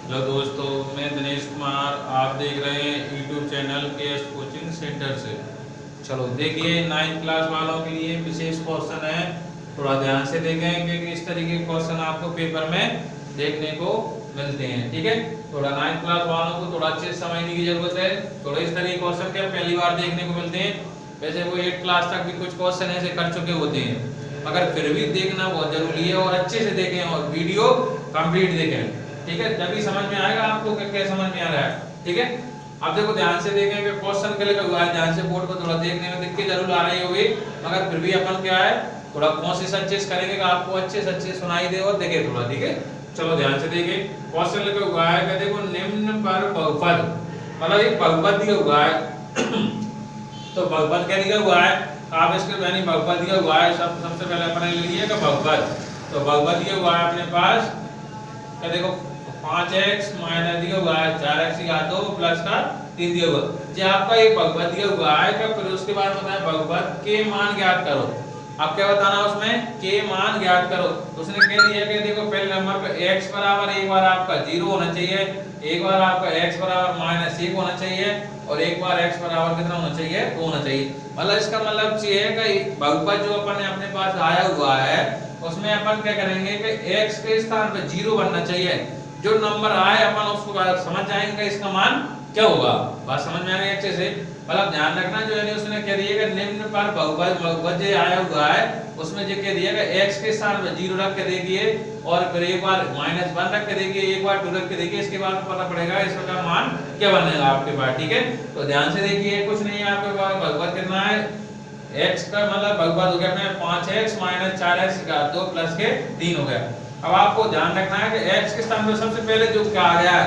Hello दोस्तों, मैं दिनेश कुमार। आप देख रहे हैं YouTube channel KS coaching centre से। चलो देखिए, 9th क्लास वालों के लिए विशेष क्वेश्चन है। थोड़ा ध्यान से देखें क्योंकि इस तरीके के क्वेश्चन आपको पेपर में देखने को मिलते हैं। ठीक है, थोड़ा 9th क्लास वालों को थोड़ा अच्छे से समझने की जरूरत है। थोड़ा इस तरीके के क्वेश्चन क्या पहली बार देखने को मिलते हैं। वैसे वो 8th क्लास तक भी कुछ क्वेश्चन ऐसे कर चुके होते हैं, मगर फिर भी देखना बहुत जरूरी है और अच्छे से देखें और वीडियो कंप्लीट देखें। ठीक है, तभी समझ में आएगा आपको कि क्या समझ में आ रहा है। ठीक है, अब देखो ध्यान से देखें कि क्वेश्चन के लिए हुआ है। ध्यान से बोर्ड को थोड़ा देखने में दिक्कत जरूर आ रही होगी, मगर फिर भी अपन क्या है थोड़ा कोशिश अच्छे से करेंगे कि आपको अच्छे से अच्छे सुनाई दे और देखे थोड़ा। ठीक है, चलो ध्यान से देखें। क्वेश्चन लिखा हुआ है कि देखो निम्न पर बहुपद, मतलब एक बहुपद दिया हुआ है तो बहुपद क्या दिया हुआ है, आप इसके यानी बहुपद दिया हुआ है। सबसे पहले अपन ले लिए कि बहुपद, तो बहुपद दिया हुआ है अपने पास क्या देखो 5x माइनस दिया हुआ है 4x का 2 प्लस का 3 दिया हुआ है। जो आपका एक बहुपद दिया हुआ है कि फिर उसके बाद बताया बहुपद के मान ज्ञात करो। अब क्या बताना उसमें के मान ज्ञात करो। उसने कह दिया कि देखो पहले नंबर पे x बराबर एक बार आपका 0 होना चाहिए, एक बार आपका x बराबर -1 होना चाहिए और एक बार x बराबर कितना होना चाहिए 2 होना चाहिए। मतलब इसका मतलब ये है कि बहुपद जो अपन ने अपने पास आया हुआ है उसमें अपन क्या करेंगे कि x के स्थान पे 0 बनना चाहिए। जो नंबर आए अपन उसको समझ जाएंगे इसका मान क्या होगा। बात समझ में आ रही है अच्छे से। मतलब ध्यान रखना जो है उसने कह दिया कि निम्न पर बहुपद जो आया हुआ है उसमें जो कह दिया कि x के स्थान पे 0 रख के देखिए और फिर एक बार -1 रख के देखिए, एक बार 2 रख के देखिए। इसके बाद पता पड़ेगा इसका मान क्या बनेगा आपके पास। ठीक है, तो ध्यान से देखिए, कुछ नहीं है आपके पास बहुपद कितना है x का मतलब बहुपद हो गया अपने 5x माइनस 4x का 2 प्लस के 3 हो गया। अब आपको ध्यान रखना है कि x के स्थान पर सबसे पहले जो क्या आ गया है,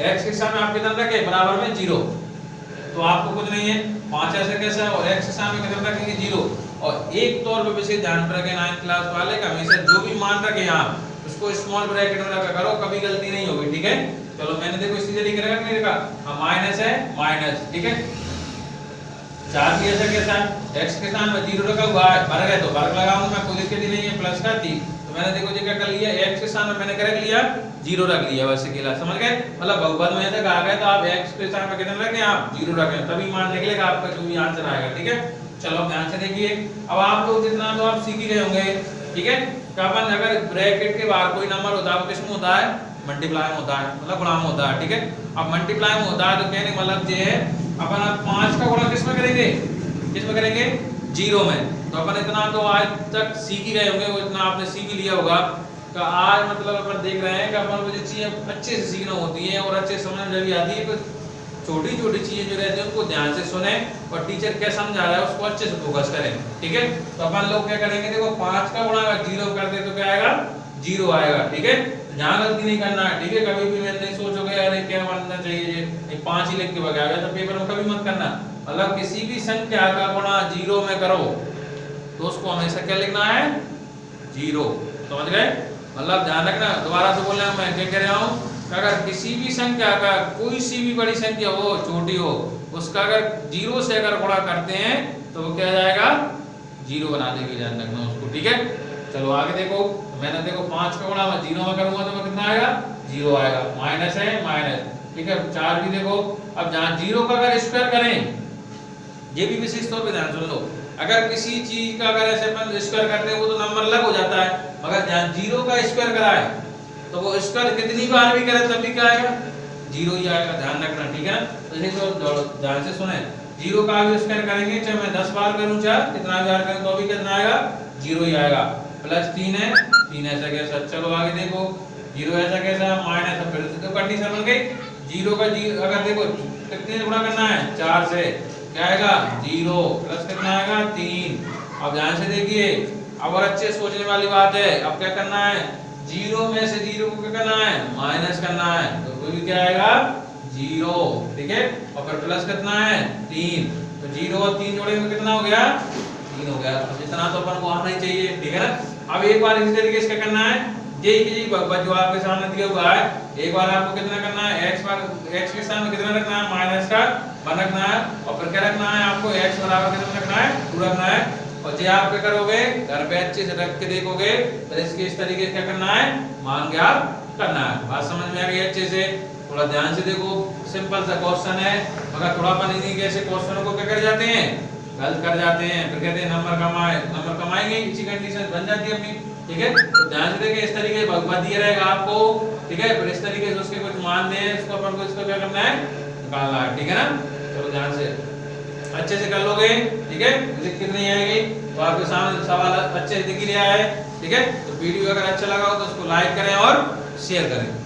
x के स्थान में आप कितना रखें बराबर में 0, तो आपको कुछ नहीं है 5 ऐसे कैसे है और x के स्थान में कितना रखेंगे 0। और एक तौर पे विशेष ध्यान रखें 9th क्लास वाले का, हमेशा जो भी मान रखें आप उसको स्मॉल ब्रैकेट में रखा करो, कभी गलती नहीं होगी। ठीक है, चलो मैंने देखो इसी तरीके रखा नहीं रखा, माइनस है माइनस। ठीक है, 4 भी ऐसा कैसा है x के स्थान में 0 रखा हुआ है, वर्ग है तो वर्ग लगाऊंगा मैं, कोई दिक्कत नहीं है, प्लस का 3। तो मैंने देखो जी क्या कर लिया, x के स्थान में मैंने क्या रख लिया 0 रख लिया, बस अकेला। समझ गए, मतलब बहुपद में ऐसा कहा गया तो आप x के स्थान में कितना रखें आप 0 रखें, तभी मान निकलेगा आपका जो भी आंसर आएगा। ठीक है, चलो ध्यान से देखिए। अब आप लोग जितना तो आप सीख ही गए होंगे। ठीक है, अपन अगर ब्रैकेट के बाहर कोई नंबर होता है किसमें होता है मल्टीप्लाई में होता है, मतलब गुणा में होता है। ठीक है, अब मल्टीप्लाई में होता है तो कहने का मतलब ये है अपन 5 का गुणा किसमें करेंगे, किसमें करेंगे 0 में। तो अपन इतना तो आज तक सीख ही गए होंगे, वो इतना आपने सीख ही लिया होगा कि आज मतलब अपन देख रहे हैं कि अपन को जो चीजें अच्छे से सीखना होती है और अच्छे समझ में भी आती है, तो छोटी छोटी चीजें जो रहती है उनको ध्यान से सुने और टीचर क्या समझा रहा है उसको अच्छे से फोकस करें। ठीक है, तो अपन लोग क्या करेंगे, देखो 5 का गुणा अगर 0 कर दे तो क्या आएगा 0 आएगा। ठीक है, जहां गलती नहीं करना है। ठीक है, कभी भी मैंने नहीं सोचोगे यार क्या बनना चाहिए ये 5 ही लिख के बगा गया तो पेपर में कभी मत करना। मतलब किसी भी संख्या का गुणा 0 में करो तो उसको हमेशा क्या लिखना है 0। समझ गए, मतलब ध्यान रखना। दोबारा से बोलना मैं क्या कह रहा हूँ, अगर किसी भी संख्या का कोई सी भी बड़ी संख्या हो छोटी हो उसका अगर 0 से अगर गुणा करते हैं तो वो क्या जाएगा 0 बना देगी, ध्यान रखना उसको। ठीक है, चलो आगे देखो। मैंने देखो 5 का गुणा मैं 0 में करूंगा तो मैं कितना आएगा 0 आएगा, माइनस है माइनस। ठीक है, 4 भी देखो। अब जहां 0 का अगर स्क्वायर करें, ये भी विशेष तौर पे ध्यान सुन लो, अगर किसी चीज का अगर ऐसे अपन स्क्वायर करते हैं वो तो नंबर अलग हो जाता है, मगर जहां 0 का स्क्वायर कराए तो वो स्क्वायर कितनी बार भी करे तब भी क्या आएगा 0 ही आएगा, ध्यान रखना। ठीक है, तो ये तो ध्यान से सुने, 0 का भी स्क्वायर करेंगे चाहे मैं 10 बार करूं चाहे कितना बार करूं तो भी कितना आएगा 0 ही आएगा। प्लस 3 है 3 ऐसा कैसा। चलो आगे देखो, 0 ऐसा कैसा माइनस, फिर तो कंडीशन बन गई 0 का 0 अगर देखो कितने गुणा करना है 4 से क्या आएगा 0, प्लस कितना आएगा 3। अब ध्यान से देखिए, अब और अच्छे सोचने वाली बात है। अब क्या करना है 0 में से 0 को क्या करना है माइनस करना है, तो वो भी क्या आएगा 0। ठीक है, और फिर प्लस कितना है 3, तो 0 और 3 जोड़ेंगे तो कितना हो गया 3 हो गया। अब इतना तो अपन को आना ही चाहिए। ठीक है ना, अब एक बार इसी तरीके से क्या करना है, यही जो आपके सामने दिया हुआ है, एक बार आपको कितना करना है x के स्थान में कितना रखना है माइनस का 1 रखना है और फिर क्या रखना है आपको x बराबर कितना रखना है 2 रखना है। और जो आप क्या करोगे घर पे अच्छे से रख के देखोगे तो इसके इस तरीके से क्या करना है मान ज्ञात करना है। बात समझ में आ गई अच्छे से? थोड़ा ध्यान से देखो, सिंपल सा क्वेश्चन है, मगर थोड़ा अपन नहीं कैसे क्वेश्चनों को क्या कर जाते हैं, गलत कर जाते हैं, फिर कहते हैं नंबर कमाएंगे, इसी कंडीशन बन जाती है अपनी। ठीक है, तो ध्यान से देखें, इस तरीके से भगवत दिया रहेगा आपको। ठीक है, फिर इस तरीके से उसके कुछ मान दें, इसको अपन को इसको क्या करना है, निकालना है। ठीक है ना, चलो ध्यान से अच्छे से कर लोगे। ठीक है, दिक्कत नहीं आएगी। तो आपके सामने सवाल अच्छे से दिख ही रहा है। ठीक है, तो वीडियो अगर अच्छा लगा हो तो उसको लाइक करें और शेयर करें।